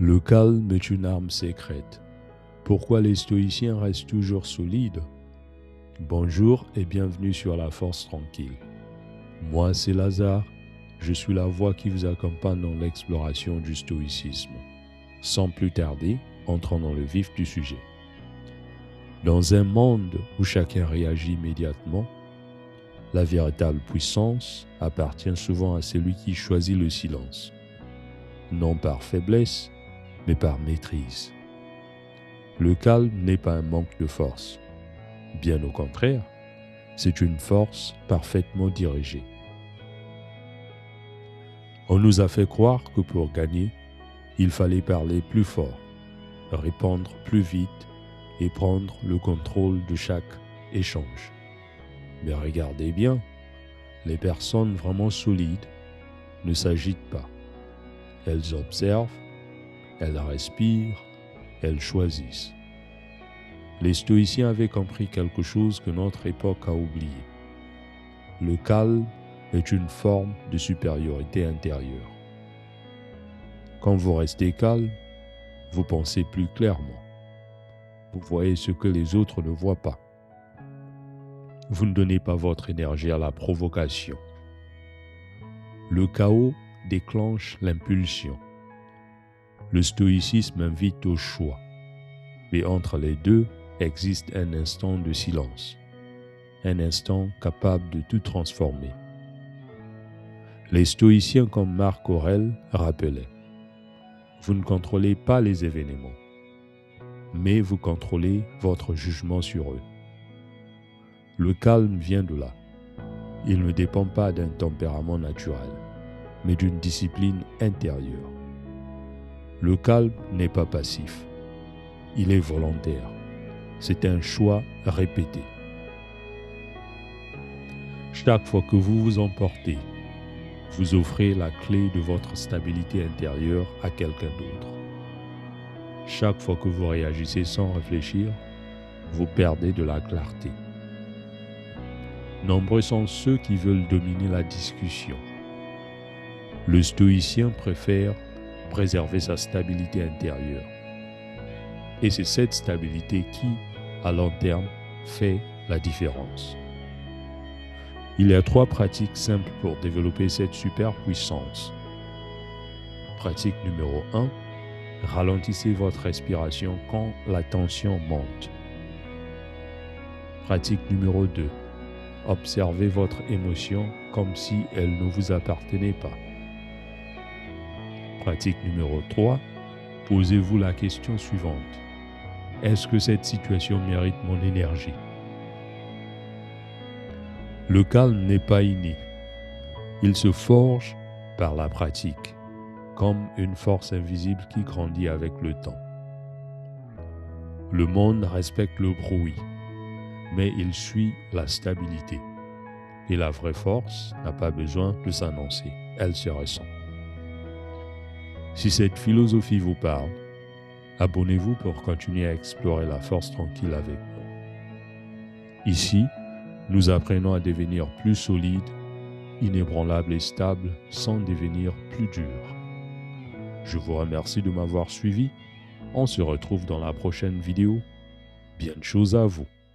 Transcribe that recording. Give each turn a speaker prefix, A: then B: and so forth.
A: Le calme est une arme secrète. Pourquoi les stoïciens restent toujours solides? Bonjour et bienvenue sur La Force Tranquille. Moi, c'est Lazare. Je suis la voix qui vous accompagne dans l'exploration du stoïcisme. Sans plus tarder, entrons dans le vif du sujet. Dans un monde où chacun réagit immédiatement, la véritable puissance appartient souvent à celui qui choisit le silence. Non par faiblesse, mais par maîtrise. Le calme n'est pas un manque de force. Bien au contraire, c'est une force parfaitement dirigée. On nous a fait croire que pour gagner, il fallait parler plus fort, répondre plus vite et prendre le contrôle de chaque échange. Mais regardez bien, les personnes vraiment solides ne s'agitent pas. Elles observent, elles respirent, elles choisissent. Les stoïciens avaient compris quelque chose que notre époque a oublié. Le calme est une forme de supériorité intérieure. Quand vous restez calme, vous pensez plus clairement. Vous voyez ce que les autres ne voient pas. Vous ne donnez pas votre énergie à la provocation. Le chaos déclenche l'impulsion. Le stoïcisme invite au choix. Mais entre les deux existe un instant de silence. Un instant capable de tout transformer. Les stoïciens comme Marc Aurèle rappelaient: vous ne contrôlez pas les événements, mais vous contrôlez votre jugement sur eux. Le calme vient de là. Il ne dépend pas d'un tempérament naturel, mais d'une discipline intérieure. Le calme n'est pas passif. Il est volontaire. C'est un choix répété. Chaque fois que vous vous emportez, vous offrez la clé de votre stabilité intérieure à quelqu'un d'autre. Chaque fois que vous réagissez sans réfléchir, vous perdez de la clarté. Nombreux sont ceux qui veulent dominer la discussion. Le stoïcien préfère préserver sa stabilité intérieure. Et c'est cette stabilité qui, à long terme, fait la différence. Il y a 3 pratiques simples pour développer cette superpuissance. Pratique numéro 1, ralentissez votre respiration quand la tension monte. Pratique numéro 2, observez votre émotion comme si elle ne vous appartenait pas. Pratique numéro 3, posez-vous la question suivante. Est-ce que cette situation mérite mon énergie? Le calme n'est pas inné. Il se forge par la pratique, comme une force invisible qui grandit avec le temps. Le monde respecte le bruit, mais il suit la stabilité. Et la vraie force n'a pas besoin de s'annoncer, elle se ressent. Si cette philosophie vous parle, abonnez-vous pour continuer à explorer la force tranquille avec nous. Ici, nous apprenons à devenir plus solides, inébranlables et stables sans devenir plus durs. Je vous remercie de m'avoir suivi. On se retrouve dans la prochaine vidéo. Bien de choses à vous.